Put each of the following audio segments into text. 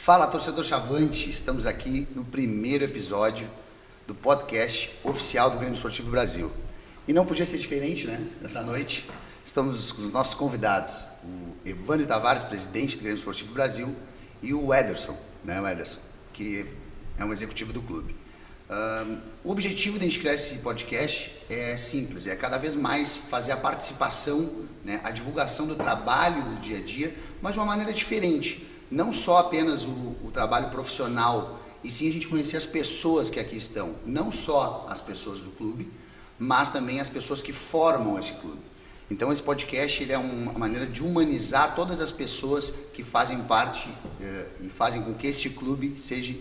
Fala, torcedor Chavante, estamos aqui no primeiro episódio do podcast oficial do Grêmio Esportivo Brasil. E não podia ser diferente, né? Nessa noite, estamos com os nossos convidados, o Evânio Tavares, presidente do Grêmio Esportivo Brasil, e o Ederson, né? O Ederson, que é um executivo do clube. O objetivo de a gente criar esse podcast é simples, é cada vez mais fazer a participação, né, a divulgação do trabalho do dia a dia, mas de uma maneira diferente. Não só apenas o trabalho profissional, e sim a gente conhecer as pessoas que aqui estão. Não só as pessoas do clube, mas também as pessoas que formam esse clube. Então esse podcast ele é uma maneira de humanizar todas as pessoas que fazem parte e fazem com que este clube seja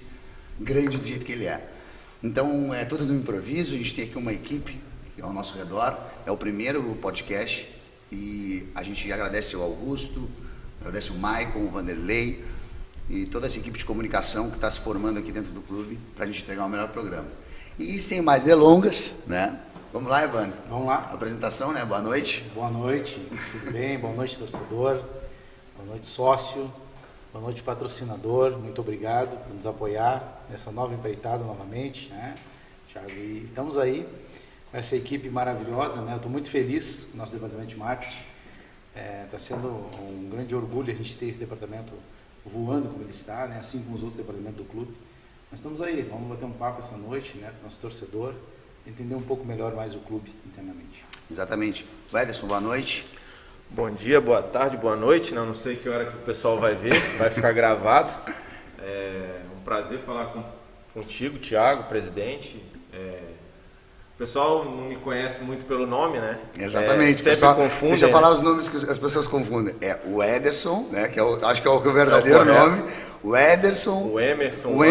grande do jeito que ele é. Então é tudo no improviso, a gente tem aqui uma equipe ao nosso redor, é o primeiro podcast e a gente agradece o Augusto, agradece o Maicon, o Vanderlei e toda essa equipe de comunicação que está se formando aqui dentro do clube para a gente entregar o melhor programa. E sem mais delongas, né? Vamos lá, Evânio? Vamos lá. Apresentação, né? Boa noite. Boa noite, tudo bem? Boa noite, torcedor. Boa noite, sócio. Boa noite, patrocinador. Muito obrigado por nos apoiar nessa nova empreitada novamente, né, Thiago? E estamos aí com essa equipe maravilhosa, né? Eu estou muito feliz com o nosso departamento de marketing. Está sendo um grande orgulho a gente ter esse departamento voando como ele está, né? Assim como os outros departamentos do clube. Mas estamos aí, vamos bater um papo essa noite, né, com o nosso torcedor, entender um pouco melhor mais o clube internamente. Exatamente. Ederson, boa noite. Bom dia, boa tarde, boa noite, não sei que hora que o pessoal vai ver, vai ficar gravado. É um prazer falar contigo, Thiago, presidente. O pessoal não me conhece muito pelo nome, né? Exatamente. Sempre pessoal, confundem. Deixa eu falar os nomes que as pessoas confundem. É o Ederson, né? Que acho que é o verdadeiro nome. O Ederson. O Emerson. O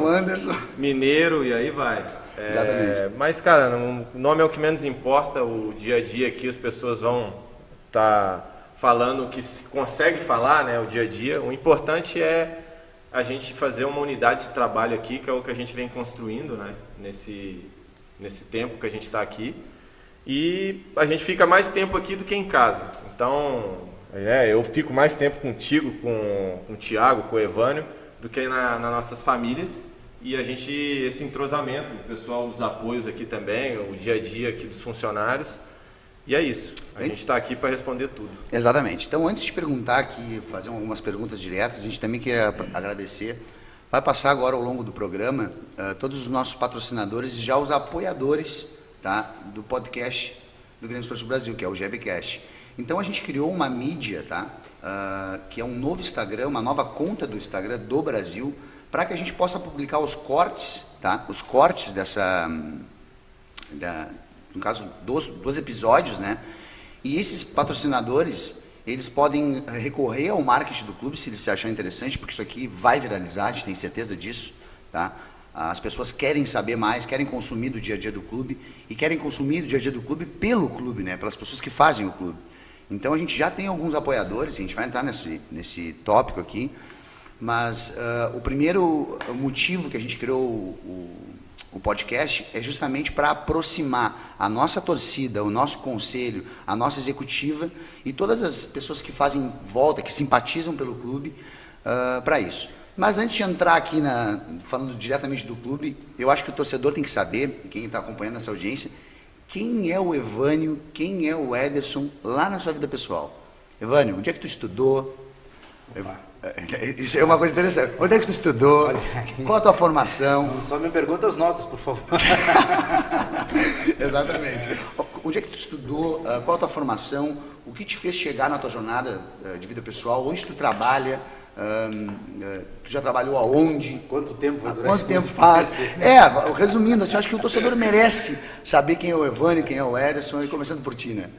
Anderson. Mineiro e aí vai. Exatamente. Mas, cara, o nome é o que menos importa. O dia a dia aqui as pessoas vão estar falando o que se consegue falar, né? O dia a dia. O importante é a gente fazer uma unidade de trabalho aqui, que é o que a gente vem construindo, né? Nesse tempo que a gente está aqui, e a gente fica mais tempo aqui do que em casa. Então, eu fico mais tempo contigo, com o Thiago, com o Evânio, do que nas nossas famílias, e esse entrosamento, o pessoal dos apoios aqui também, o dia a dia aqui dos funcionários, e é isso. A gente está aqui para responder tudo. Exatamente. Então, antes de perguntar aqui, fazer algumas perguntas diretas, a gente também quer agradecer. Vai passar agora ao longo do programa todos os nossos patrocinadores e já os apoiadores, tá, do podcast do Grêmio Esportivo Brasil, que é o GBcast. Então a gente criou uma mídia, tá, que é um novo Instagram, uma nova conta do Instagram do Brasil, para que a gente possa publicar os cortes, tá, os cortes no caso dos episódios, né? E esses patrocinadores eles podem recorrer ao marketing do clube se eles se acharem interessante, porque isso aqui vai viralizar, a gente tem certeza disso, tá? As pessoas querem saber mais, querem consumir do dia a dia do clube e querem consumir do dia a dia do clube pelo clube, né? Pelas pessoas que fazem o clube. Então a gente já tem alguns apoiadores, a gente vai entrar nesse tópico aqui, mas o primeiro motivo que a gente criou o podcast é justamente para aproximar a nossa torcida, o nosso conselho, a nossa executiva e todas as pessoas que fazem volta, que simpatizam pelo clube para isso. Mas antes de entrar aqui falando diretamente do clube, eu acho que o torcedor tem que saber, quem está acompanhando essa audiência, quem é o Evânio, quem é o Ederson lá na sua vida pessoal. Evânio, onde é que tu estudou? Isso é uma coisa interessante. Onde é que tu estudou? Qual a tua formação? Só me pergunta as notas, por favor. Exatamente. Onde é que tu estudou? Qual a tua formação? O que te fez chegar na tua jornada de vida pessoal? Onde tu trabalha? Tu já trabalhou aonde? Quanto tempo vai durar? Quanto tempo faz? Resumindo, assim, eu acho que o torcedor merece saber quem é o Evânio, quem é o Ederson, e começando por ti, né?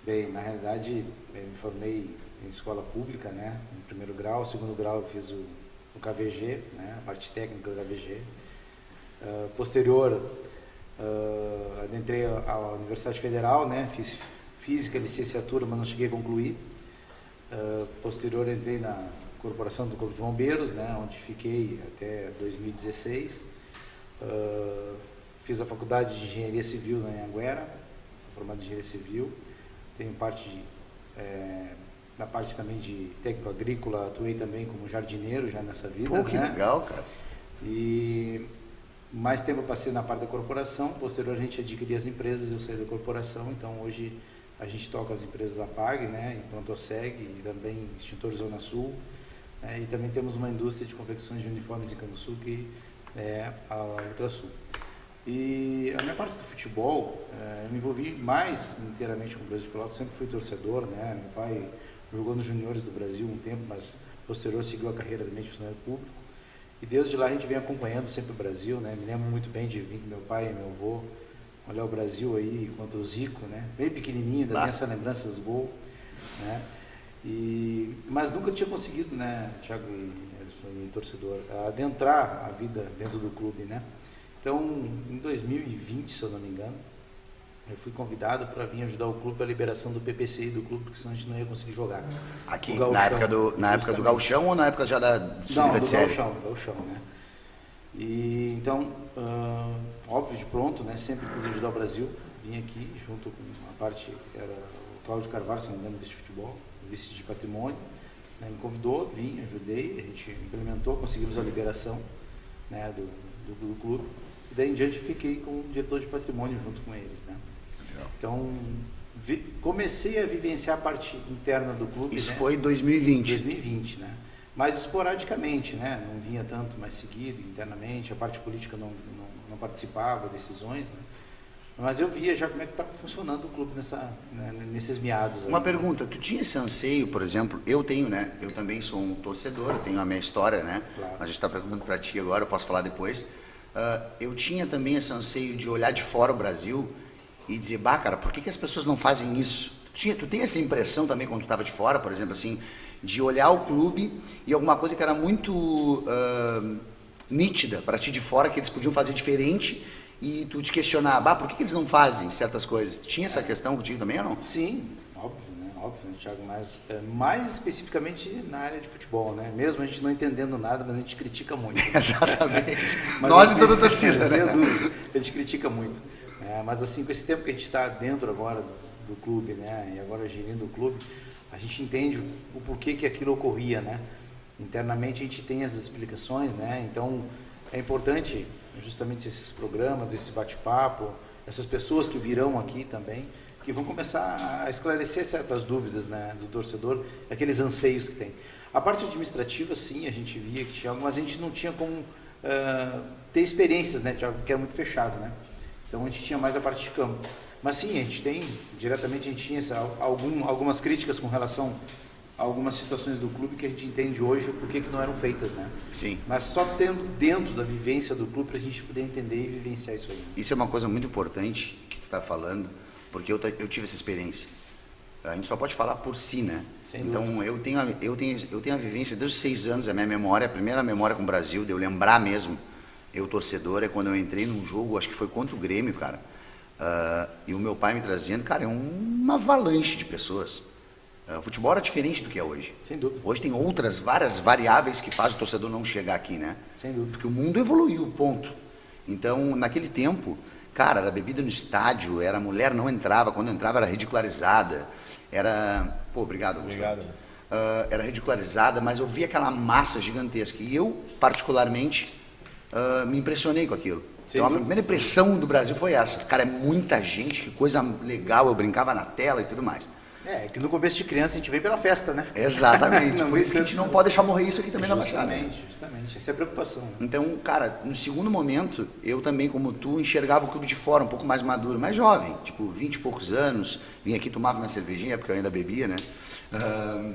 Bem, na realidade, eu me formei em escola pública, né? No primeiro grau, segundo grau eu fiz o KVG, né? A parte técnica do KVG. Posterior, adentrei a Universidade Federal, né? Fiz física, licenciatura, mas não cheguei a concluir. Posterior, entrei na Corporação do Corpo de Bombeiros, né? Onde fiquei até 2016. Fiz a faculdade de Engenharia Civil na Anhanguera, sou formado em Engenharia Civil. Tenho parte na parte também de técnico agrícola, atuei também como jardineiro já nessa vida. Pô, que legal, cara. E mais tempo eu passei na parte da corporação, posteriormente adquiri as empresas, eu saí da corporação, então hoje a gente toca as empresas APAG, né, em Prontoseg e também Extintor Zona Sul, e também temos uma indústria de confecções de uniformes em Canguçu, que é a Ultrasul. E a minha parte do futebol, eu me envolvi mais inteiramente com o Brasil de Pelotas, sempre fui torcedor, né, meu pai jogou nos juniores do Brasil um tempo, mas posterior seguiu a carreira também de funcionário público. E desde lá a gente vem acompanhando sempre o Brasil, né? Me lembro muito bem de vir com meu pai e meu avô olhar o Brasil aí, enquanto o Zico, né? Bem pequenininho, ainda tem essa lembrança dos gols, né? Mas nunca tinha conseguido, né, Thiago e torcedor, adentrar a vida dentro do clube, né? Então, em 2020, se eu não me engano, eu fui convidado para vir ajudar o clube a liberação do PPCI do clube, porque senão a gente não ia conseguir jogar. Aqui, na época do Gauchão ou na época já da subida de série? Não, do Gauchão, né? E então, óbvio, de pronto, né? Sempre quis ajudar o Brasil. Vim aqui junto com a parte, era o Cláudio Carvalho, se não me engano, vice de futebol, vice de patrimônio, né? Me convidou, vim, ajudei, a gente implementou, conseguimos a liberação, né, do clube. E daí em diante fiquei como diretor de patrimônio junto com eles, né? Então, comecei a vivenciar a parte interna do clube. Isso, né? Foi em 2020. 2020, né? Mas esporadicamente, né? Não vinha tanto mais seguido internamente, a parte política não participava de decisões, né? Mas eu via já como é que estava funcionando o clube nesses meados. Uma pergunta, tu tinha esse anseio, por exemplo, eu tenho, né? Eu também sou um torcedor, eu tenho a minha história, né? Claro. A gente está perguntando para ti agora, eu posso falar depois. Eu tinha também esse anseio de olhar de fora o Brasil e dizer, bah, cara, por que as pessoas não fazem isso? Tu tem essa impressão também quando tu estava de fora, por exemplo, assim, de olhar o clube e alguma coisa que era muito nítida para ti de fora, que eles podiam fazer diferente e tu te questionar, bah, por que eles não fazem certas coisas? Tinha essa questão contigo também ou não? Sim, óbvio, né, Thiago, mas mais especificamente na área de futebol, né? Mesmo a gente não entendendo nada, mas a gente critica muito. Exatamente. Mas, nós assim, e toda a torcida, né? A gente critica muito. Mas assim, com esse tempo que a gente está dentro agora do clube, né? E agora gerindo o clube, a gente entende o porquê que aquilo ocorria, né? Internamente a gente tem as explicações, né? Então é importante justamente esses programas, esse bate-papo, essas pessoas que virão aqui também, que vão começar a esclarecer certas dúvidas, né, do torcedor, aqueles anseios que tem. A parte administrativa, sim, a gente via que tinha, mas a gente não tinha como ter experiências, né, que era muito fechado, né? Então a gente tinha mais a parte de campo. Mas sim, a gente tem, diretamente a gente tinha algumas críticas com relação a algumas situações do clube que a gente entende hoje por que não eram feitas, né? Sim. Mas só tendo dentro da vivência do clube para a gente poder entender e vivenciar isso aí. Isso é uma coisa muito importante que tu está falando, porque eu tive essa experiência. A gente só pode falar por si, né? Sem então dúvida. eu tenho a vivência desde os 6 anos, a minha memória, a primeira memória com o Brasil, de eu lembrar mesmo, eu torcedor, é quando eu entrei num jogo, acho que foi contra o Grêmio, cara, e o meu pai me trazendo, cara, é uma avalanche de pessoas. O futebol era diferente do que é hoje. Sem dúvida. Hoje tem várias variáveis que fazem o torcedor não chegar aqui, né? Sem dúvida. Porque o mundo evoluiu, ponto. Então, naquele tempo, cara, era bebida no estádio, a mulher não entrava, quando entrava era ridicularizada, Pô, obrigado, Augusto. Obrigado. Era ridicularizada, mas eu vi aquela massa gigantesca e eu, particularmente, me impressionei com aquilo. Então, a primeira impressão do Brasil foi essa. Cara, é muita gente, que coisa legal, eu brincava na tela e tudo mais. Que no começo de criança a gente vem pela festa, né? Exatamente, por isso que a gente não pode deixar morrer isso aqui também na Baixada. Justamente, essa é a preocupação. Né? Então, cara, no segundo momento, eu também, como tu, enxergava o clube de fora, um pouco mais maduro, mais jovem, tipo 20 e poucos anos, vinha aqui, tomava uma cervejinha, porque eu ainda bebia, né?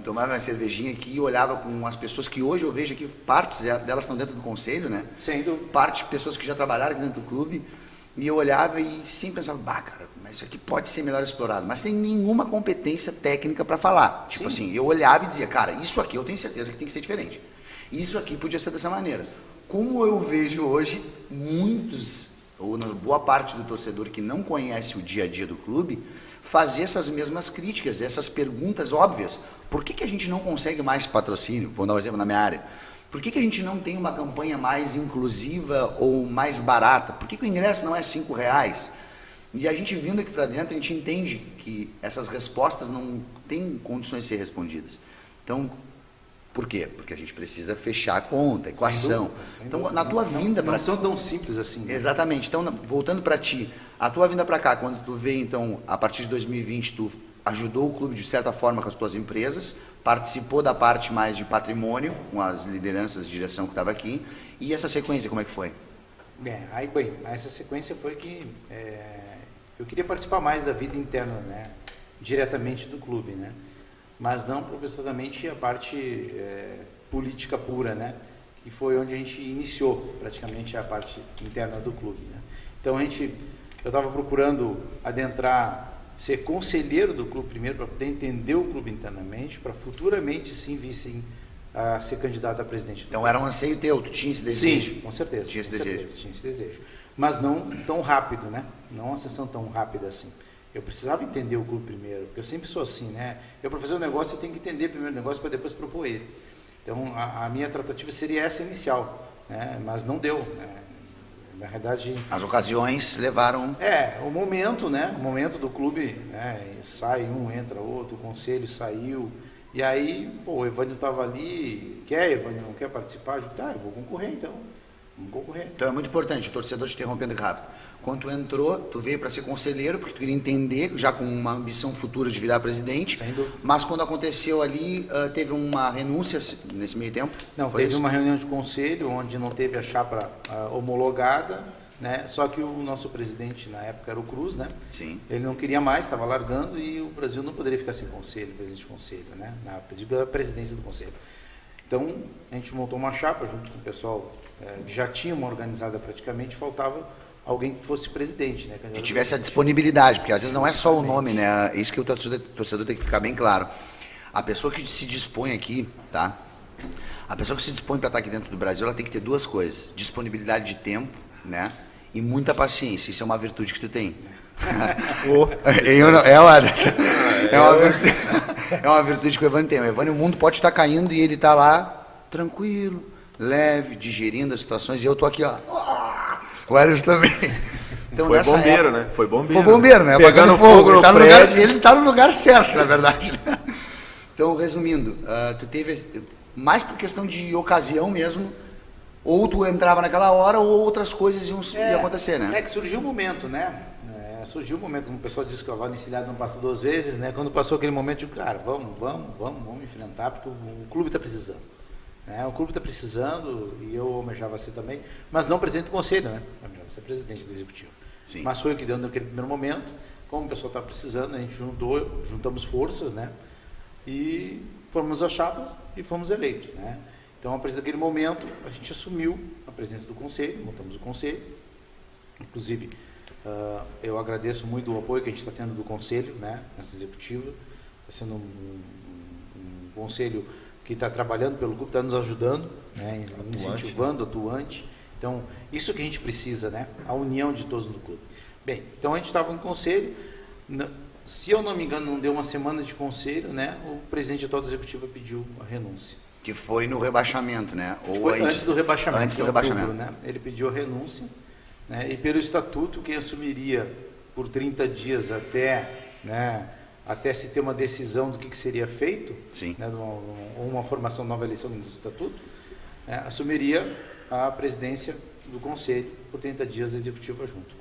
Tomava uma cervejinha aqui e olhava com as pessoas que hoje eu vejo aqui, partes delas estão dentro do conselho, né? Sem dúvida. Pessoas que já trabalharam aqui dentro do clube, e eu olhava e sempre pensava, bah, cara, mas isso aqui pode ser melhor explorado, mas sem nenhuma competência técnica para falar. Tipo assim, eu olhava e dizia, cara, isso aqui eu tenho certeza que tem que ser diferente. Isso aqui podia ser dessa maneira. Como eu vejo hoje, ou boa parte do torcedor que não conhece o dia a dia do clube, fazer essas mesmas críticas, essas perguntas óbvias. Por que a gente não consegue mais patrocínio? Vou dar um exemplo na minha área. Por que a gente não tem uma campanha mais inclusiva ou mais barata? Por que o ingresso não é R$5? E a gente vindo aqui para dentro, a gente entende que essas respostas não têm condições de ser respondidas. Então, por quê? Porque a gente precisa fechar a conta, a equação. Sem Então, dúvida. na tua vinda para... Não são tão simples assim. Né? Exatamente. Então, voltando para ti, a tua vinda para cá, quando tu veio, então, a partir de 2020, tu ajudou o clube de certa forma com as tuas empresas, participou da parte mais de patrimônio, com as lideranças de direção que estava aqui, e essa sequência, como é que foi? Essa sequência foi que eu queria participar mais da vida interna, né, diretamente do clube, né, mas não propositadamente a parte política pura, né, que foi onde a gente iniciou praticamente a parte interna do clube, né. Então eu estava procurando adentrar, ser conselheiro do clube primeiro, para poder entender o clube internamente, para futuramente sim vir sim a ser candidato a presidente do clube. Então era um anseio teu, tu tinha esse desejo? Sim, com certeza. Tinha esse com desejo? certeza, tinha esse desejo. Mas não tão rápido, né? Não uma sessão tão rápida assim. Eu precisava entender o clube primeiro, porque eu sempre sou assim, né? Eu, para fazer um negócio, eu tenho que entender primeiro o negócio para depois propor ele. Então, a minha tratativa seria essa inicial, né? Mas não deu, né? Na verdade... As ocasiões levaram... o momento, né? O momento do clube, né? Sai um, entra outro, o conselho saiu... E aí, o Evânio estava ali, Evânio, não quer participar? Eu digo, tá, eu vou concorrer então, vamos concorrer. Então é muito importante, o torcedor te interrompendo rápido. Quando tu entrou, tu veio para ser conselheiro, porque tu queria entender, já com uma ambição futura de virar presidente. Sem dúvida. Mas quando aconteceu ali, teve uma renúncia nesse meio tempo? Não, teve uma reunião de conselho, onde não teve a chapa homologada, né? Só que o nosso presidente na época era o Cruz, né? Sim. Ele não queria mais, estava largando e o Brasil não poderia ficar sem conselho, presidente de conselho, né? Na presidência do conselho. Então a gente montou uma chapa junto com o pessoal que já tinha uma organizada praticamente, faltava alguém que fosse presidente, né? Que tivesse a disponibilidade, porque às vezes não é só o nome, né? Isso que o torcedor tem que ficar bem claro. A pessoa que se dispõe aqui, tá? A pessoa que se dispõe para estar aqui dentro do Brasil, ela tem que ter duas coisas: disponibilidade de tempo, né? E muita paciência. Isso é uma virtude que tu tem. É uma virtude que o Evânio tem. O Evânio, o mundo pode estar caindo e ele está lá tranquilo, leve, digerindo as situações. E eu estou aqui, ó. O Edson também. Então, foi bombeiro, né? Foi bombeiro. Foi bombeiro, né? Pegando fogo no prédio. Ele está no lugar certo, na verdade. Né? Então, resumindo, tu teve, mais por questão de ocasião mesmo, ou tu entrava naquela hora, ou outras coisas iam acontecer, né? É que surgiu o momento, né? Surgiu o momento, como o pessoal disse que o cavalo encilhado não passa duas vezes, né? Quando passou aquele momento, eu digo, cara, vamos enfrentar, porque o clube está precisando. Né? O clube está precisando, e eu almejava ser também, mas não presidente do conselho, né? Eu almejava ser presidente do executivo. Sim. Mas foi o que deu naquele primeiro momento, como o pessoal está precisando, a gente juntamos forças, né? E formamos as chapas e fomos eleitos, né? Então, a partir daquele momento, a gente assumiu a presença do conselho, montamos o conselho. Inclusive, eu agradeço muito o apoio que a gente está tendo do conselho, né, nessa executiva. Está sendo um conselho que está trabalhando pelo clube, está nos ajudando, né, incentivando, atuante. Então, isso que a gente precisa, né, a união de todos no clube. Bem, então a gente estava no conselho. Se eu não me engano, não deu uma semana de conselho, né, o presidente atual do executivo pediu a renúncia. Que foi no rebaixamento, né? Ou foi antes do rebaixamento. Antes do rebaixamento. Né? Ele pediu a renúncia, né? E pelo estatuto, quem assumiria por 30 dias até se ter uma decisão do que seria feito, sim, né? Ou uma formação nova eleição do estatuto, né? Assumiria a presidência do conselho por 30 dias executiva junto.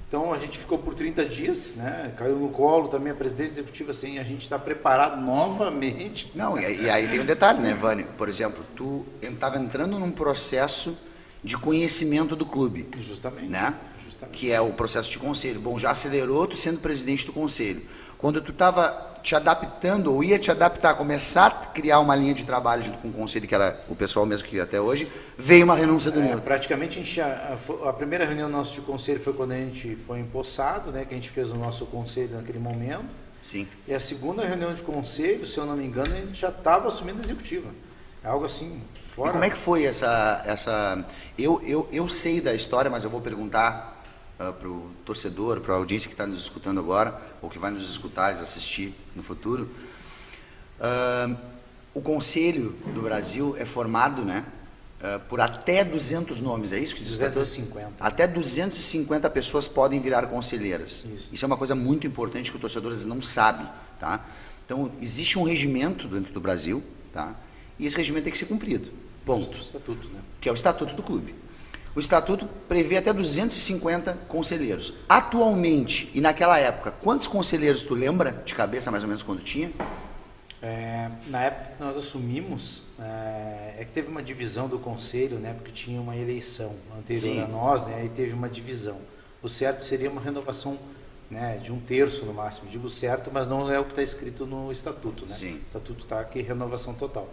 Então a gente ficou por 30 dias, né? Caiu no colo também a presidência executiva, assim, a gente está preparado novamente. Não, e aí tem um detalhe, né, Vânio? Por exemplo, tu estava entrando num processo de conhecimento do clube. Justamente. Né? Justamente. Que é o processo de conselho. Bom, já acelerou tu sendo presidente do conselho. Quando tu estava te adaptando, ou ia te adaptar, começar a criar uma linha de trabalho junto com o conselho, que era o pessoal mesmo que até hoje, veio uma renúncia do Nilton. Praticamente a primeira reunião nossa de conselho foi quando a gente foi empossado, né, que a gente fez o nosso conselho naquele momento. Sim. E a segunda reunião de conselho, se eu não me engano, a gente já estava assumindo a executiva. É algo assim, fora. E como é que foi essa... Eu sei da história, mas eu vou perguntar para o torcedor, para a audiência que está nos escutando agora, ou que vai nos escutar e assistir no futuro. O Conselho do Brasil é formado, né, por até 200 nomes, é isso que diz o estatuto? 250. Até 250 pessoas podem virar conselheiras. Isso é uma coisa muito importante que o torcedor às vezes não sabe, tá? Então, existe um regimento dentro do Brasil, tá? E esse regimento tem que ser cumprido. Ponto. O estatuto, né? Que é o estatuto do clube. O estatuto prevê até 250 conselheiros. Atualmente, e naquela época, quantos conselheiros tu lembra de cabeça mais ou menos quando tinha? Na época que nós assumimos, que teve uma divisão do conselho, né, porque tinha uma eleição anterior a nós, né, e teve uma divisão. O certo seria uma renovação, né, de 1/3 no máximo. Digo certo, mas não é o que está escrito no estatuto, né? Sim. O estatuto está aqui, renovação total.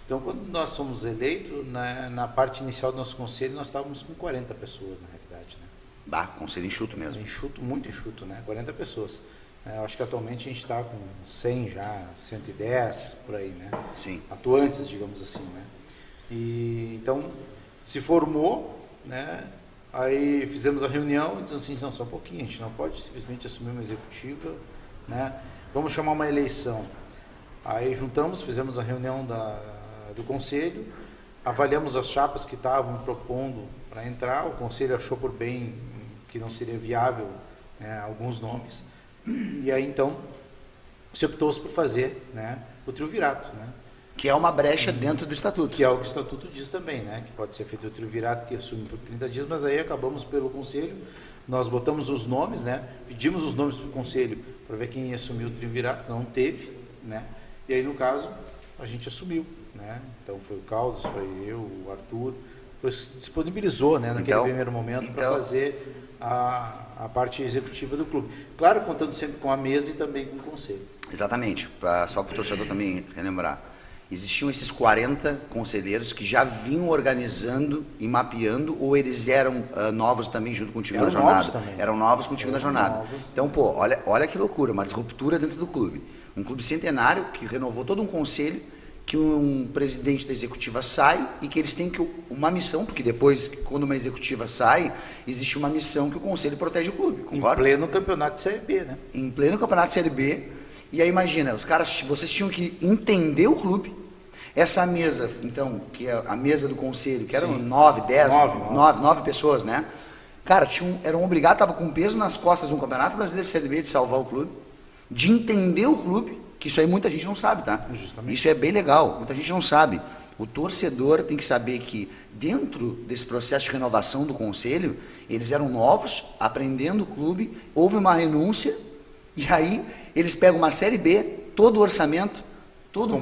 Então, quando nós fomos eleitos, na parte inicial do nosso conselho, nós estávamos com 40 pessoas, na realidade, né? Bah, conselho enxuto mesmo. Enxuto, muito enxuto, né? 40 pessoas. Eu acho que atualmente a gente está com 100 já, 110, por aí, né? Sim. Atuantes, digamos assim, né? E, então, se formou, né? Aí fizemos a reunião e dizemos assim, não, só um pouquinho, a gente não pode simplesmente assumir uma executiva, né? Vamos chamar uma eleição. Aí juntamos, fizemos a reunião do conselho, avaliamos as chapas que estavam propondo para entrar, o conselho achou por bem que não seria viável, né, alguns nomes, e aí então se optou-se por fazer, né, o triunvirato, né? Que é uma brecha dentro do estatuto. Que é o que o estatuto diz também, né? Que pode ser feito o triunvirato, que assume por 30 dias, mas aí acabamos pelo conselho, nós botamos os nomes, né? Pedimos os nomes para o conselho para ver quem ia assumir o triunvirato, não teve, né? E aí, no caso, a gente assumiu, né? Então foi o Caldas, foi eu, o Arthur, disponibilizou, né, naquele primeiro momento para fazer a parte executiva do clube. Claro, contando sempre com a mesa e também com o conselho. Exatamente, só para o torcedor também relembrar. Existiam esses 40 conselheiros que já vinham organizando e mapeando, ou eles eram novos também junto com o time da jornada? Eram novos com o time da jornada. Então, pô, olha que loucura, uma disruptura dentro do clube. Um clube centenário que renovou todo um conselho, que um presidente da executiva sai e que eles têm uma missão, porque depois, quando uma executiva sai, existe uma missão que o conselho protege o clube, concorda? Em pleno campeonato de Série B, né? Em pleno campeonato de Série B. E aí imagina, vocês tinham que entender o clube. Essa mesa, então, que é a mesa do conselho, que eram 9 pessoas, né? Cara, eram obrigados, estavam com peso nas costas de um campeonato brasileiro de Série B de salvar o clube, de entender o clube, que isso aí muita gente não sabe, tá? Justamente. Isso é bem legal, muita gente não sabe. O torcedor tem que saber que dentro desse processo de renovação do conselho, eles eram novos, aprendendo o clube, houve uma renúncia, e aí eles pegam uma Série B, todo o orçamento, todo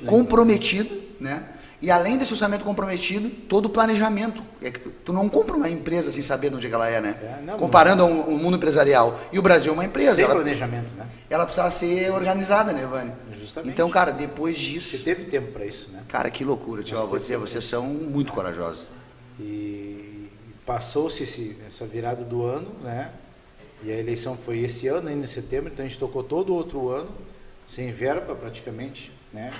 comprometido, né? E além desse orçamento comprometido, todo o planejamento. É que tu não compra uma empresa sem saber de onde ela é, né? Comparando ao mundo empresarial. E o Brasil é uma empresa. Sem planejamento, né? Ela precisava ser organizada, né, Vânia? Justamente. Então, cara, depois disso... Você teve tempo para isso, né? Cara, que loucura, tio. Vou dizer, vocês são muito corajosos. E passou-se essa virada do ano, né? E a eleição foi esse ano, ainda em setembro, então a gente tocou todo o outro ano, sem verba praticamente, né?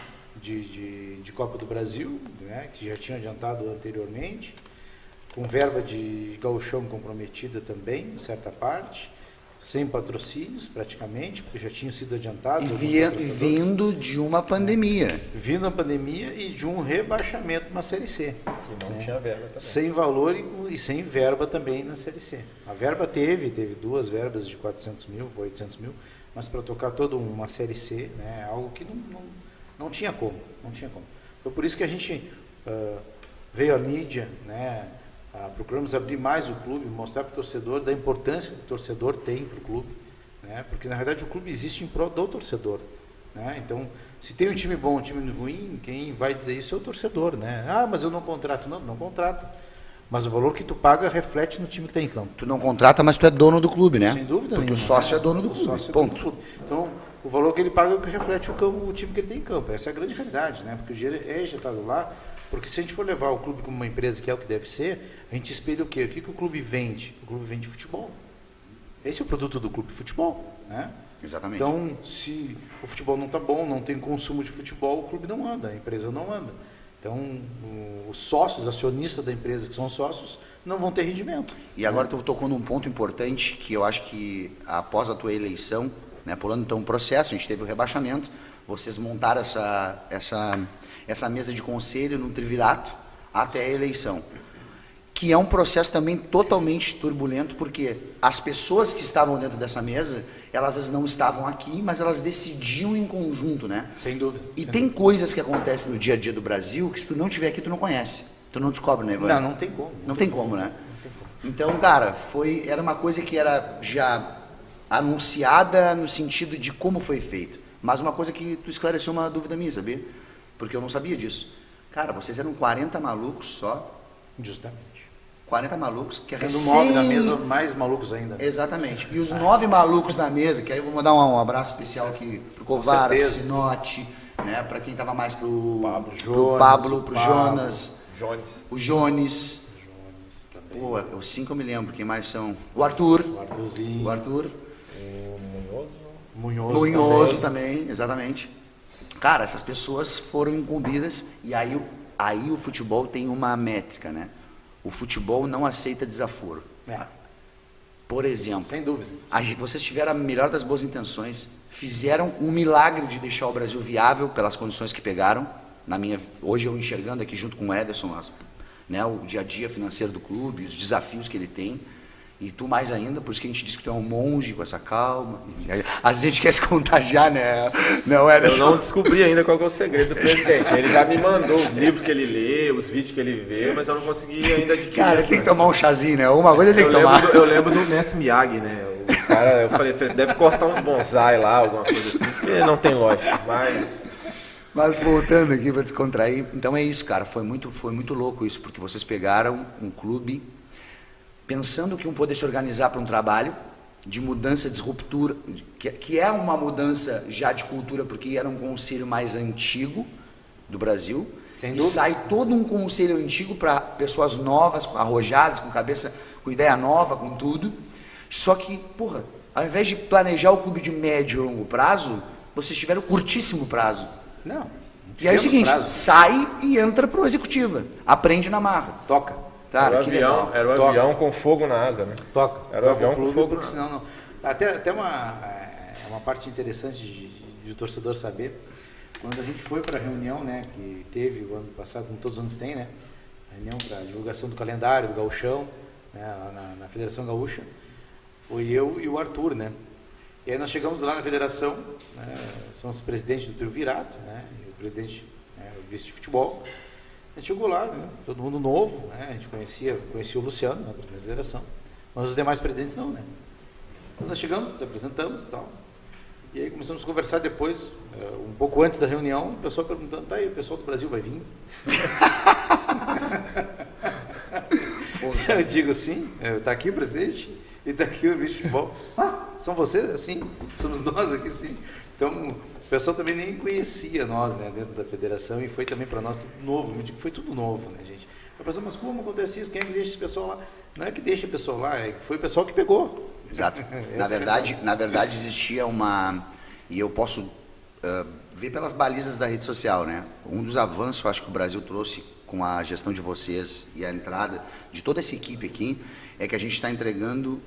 De Copa do Brasil, né, que já tinha adiantado anteriormente, com verba de gauchão comprometida também, em certa parte, sem patrocínios praticamente, porque já tinham sido adiantados. E vindo de uma pandemia. Vindo a pandemia e de um rebaixamento na Série C. Que não tinha verba também. Sem valor e sem verba também na Série C. A verba teve 2 verbas de 400 mil, 800 mil, mas para tocar toda uma Série C, né, algo que não tinha como. Foi por isso que a gente veio à mídia, né, procuramos abrir mais o clube, mostrar para o torcedor da importância que o torcedor tem para o clube, né, porque na verdade o clube existe em prol do torcedor, né, então se tem um time bom, um time ruim, quem vai dizer isso é o torcedor, né, mas eu não contrato, não contrata, mas o valor que tu paga reflete no time que está em campo. Tu não contrata, mas tu é dono do clube, né? Sem dúvida porque nenhuma. O sócio é dono do clube, ponto. Então, o valor que ele paga é o que reflete o time que ele tem em campo. Essa é a grande realidade, né? Porque o dinheiro é injetado lá, porque se a gente for levar o clube como uma empresa, que é o que deve ser, a gente espelha o quê? O que o clube vende? O clube vende futebol. Esse é o produto do clube, futebol, né? Exatamente. Então, se o futebol não está bom, não tem consumo de futebol, o clube não anda, a empresa não anda. Então, os sócios, acionistas da empresa, que são sócios, não vão ter rendimento. E agora tu tocou num ponto importante, que eu acho que após a tua eleição, né, pulando então o processo, a gente teve o rebaixamento, vocês montaram essa mesa de conselho no triunvirato, até a eleição. Que é um processo também totalmente turbulento, porque as pessoas que estavam dentro dessa mesa, elas às vezes não estavam aqui, mas elas decidiam em conjunto, né? Sem dúvida. E tem coisas que acontecem no dia a dia do Brasil que se tu não tiver aqui, tu não conhece. Tu não descobre, né, Ivan? Não tem como. Não tem como, né? Então, cara, era uma coisa que era já anunciada no sentido de como foi feito. Mas uma coisa que tu esclareceu uma dúvida minha, sabia? Porque eu não sabia disso. Cara, vocês eram 40 malucos só. Justamente. 40 malucos que Sendo 9 na mesa, mais malucos ainda. Exatamente. E os 9 malucos na mesa, que aí eu vou mandar um abraço especial aqui pro Covara, pro Sinote, né? Pra quem tava mais pro Pablo, pro Jonas, o Jones. Pô, os 5 eu me lembro, quem mais são? O Arthur. O Arthurzinho. O Arthur. O Munhoso também, exatamente. Cara, essas pessoas foram incumbidas e aí o futebol tem uma métrica, né? O futebol não aceita desaforo. Por exemplo, sem dúvida. Vocês tiveram a melhor das boas intenções, fizeram um milagre de deixar o Brasil viável pelas condições que pegaram. Hoje eu enxergando aqui junto com o Ederson, né, o dia a dia financeiro do clube, os desafios que ele tem. E tu mais ainda, por isso que a gente diz que tu é um monge com essa calma. Às vezes a gente quer se contagiar, né? Não, Ederson? Eu não descobri ainda qual é o segredo do presidente. Ele já me mandou os livros que ele lê, os vídeos que ele vê, mas eu não consegui ainda adquirir. Cara, ele tem que tomar um chazinho, né? Uma coisa ele tem que tomar. Eu lembro do Mestre Miyagi, né? O cara, eu falei, você deve cortar uns bonsai lá, alguma coisa assim, porque não tem lógica, Mas voltando aqui para descontrair, então é isso, cara, foi muito louco isso, porque vocês pegaram um clube pensando que iam poder se organizar para um trabalho de mudança, de ruptura, que é uma mudança já de cultura, porque era um conselho mais antigo do Brasil, e sai todo um conselho antigo para pessoas novas, arrojadas, com cabeça, com ideia nova, com tudo, só que, porra, ao invés de planejar o clube de médio e longo prazo, vocês tiveram curtíssimo prazo. Não. E aí é o seguinte, sai e entra pro executiva, aprende na marra. Toca. Cara, era o avião com fogo na asa, né? Era o avião com fogo na asa. Senão não. Até uma parte interessante de o torcedor saber, quando a gente foi para a reunião, né, que teve o ano passado, como todos os anos tem, né, a reunião para divulgação do calendário, do gauchão, né, lá na Federação Gaúcha, foi eu e o Arthur, né? E aí nós chegamos lá na federação, né, são os presidentes do Triunvirato, né, e o presidente, né, o vice de futebol. A gente chegou lá, né, todo mundo novo, né, a gente conhecia o Luciano, né, presidente da federação, mas os demais presidentes não, né. Quando nós chegamos, nos apresentamos e tal, e aí começamos a conversar depois, um pouco antes da reunião, o pessoal perguntando, tá aí, o pessoal do Brasil vai vir? Eu digo, sim, tá aqui o presidente e tá aqui o vice de futebol. São vocês? Sim, somos nós aqui, sim. Então, o pessoal também nem conhecia nós, né, dentro da federação, e foi também para nós tudo novo. Eu digo que foi tudo novo, né, gente? Eu pensei, mas como acontece isso? Quem é que deixa esse pessoal lá? Não é que deixa o pessoal lá, é que foi o pessoal que pegou. Exato. Na verdade existia uma... E eu posso ver pelas balizas da rede social, né? Um dos avanços, eu acho que o Brasil trouxe com a gestão de vocês e a entrada de toda essa equipe aqui, é que a gente está entregando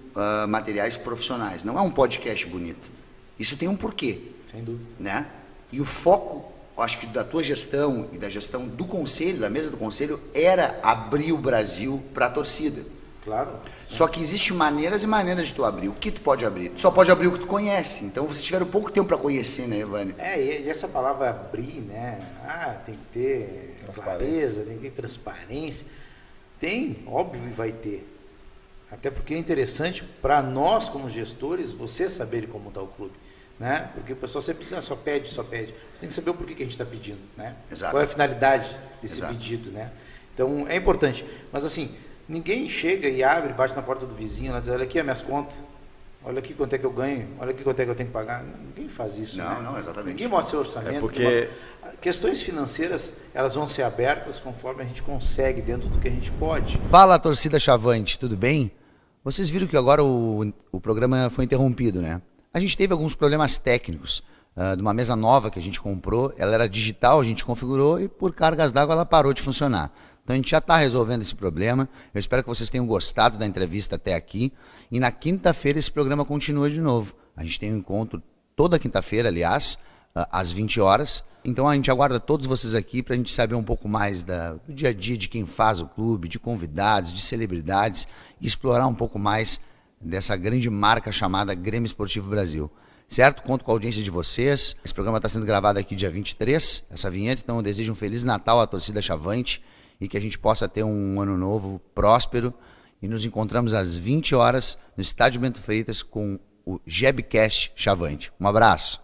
materiais profissionais. Não é um podcast bonito. Isso tem um porquê. Sem dúvida. Né? E o foco, acho que da tua gestão e da gestão do conselho, da mesa do conselho, era abrir o Brasil para a torcida. Claro. Só que existem maneiras e maneiras de tu abrir. O que tu pode abrir? Tu só pode abrir o que tu conhece. Então vocês tiveram pouco tempo para conhecer, né, Evane? E essa palavra abrir, né? Tem que ter clareza, tem que ter transparência. Tem, óbvio, vai ter. Até porque é interessante para nós, como gestores, vocês saberem como está o clube. Né? Porque o pessoal sempre diz, só pede. Você tem que saber o porquê que a gente está pedindo. Né? Exato. Qual é a finalidade desse Exato. pedido. Né? Então, é importante. Mas assim, ninguém chega e abre, bate na porta do vizinho, lá diz, olha aqui as minhas contas, olha aqui quanto é que eu ganho, olha aqui quanto é que eu tenho que pagar. Ninguém faz isso. Não, né? não, exatamente. Ninguém mostra seu orçamento. Porque... Questões financeiras, elas vão ser abertas conforme a gente consegue, dentro do que a gente pode. Fala, torcida Chavante, tudo bem? Vocês viram que agora o programa foi interrompido, né? A gente teve alguns problemas técnicos de uma mesa nova que a gente comprou, ela era digital, a gente configurou e por cargas d'água ela parou de funcionar. Então a gente já está resolvendo esse problema, eu espero que vocês tenham gostado da entrevista até aqui e na quinta-feira esse programa continua de novo. A gente tem um encontro toda quinta-feira, aliás, às 20 horas. Então a gente aguarda todos vocês aqui para a gente saber um pouco mais do dia a dia de quem faz o clube, de convidados, de celebridades, e explorar um pouco mais dessa grande marca chamada Grêmio Esportivo Brasil. Certo? Conto com a audiência de vocês. Esse programa está sendo gravado aqui dia 23, essa vinheta, então eu desejo um Feliz Natal à torcida Chavante e que a gente possa ter um ano novo próspero. E nos encontramos às 20 horas no Estádio Bento Freitas com o Gebcast Chavante. Um abraço.